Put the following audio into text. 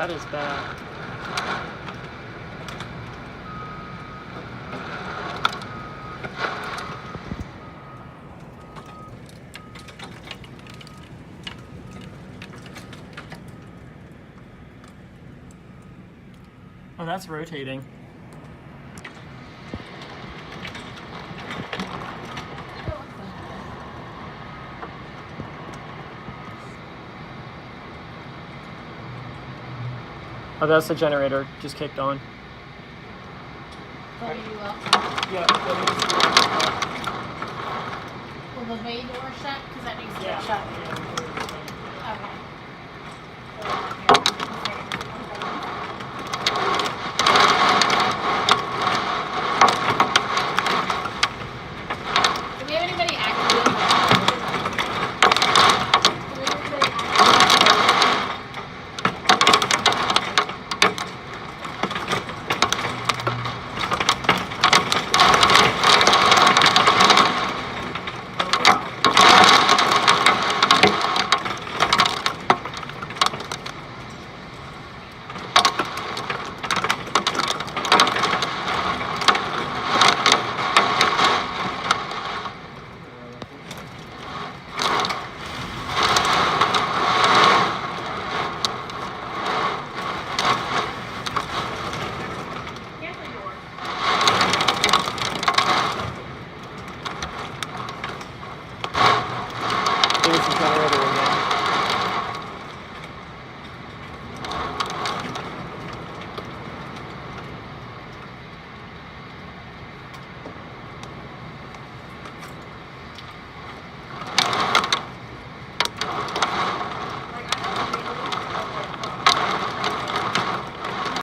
That is bad. Oh, that's rotating. Oh, that's the generator just kicked on. Will you Yeah. will the bay door shut? Because that needs to get shut. Okay. Do we have anybody active? Do we have anybody There's the generator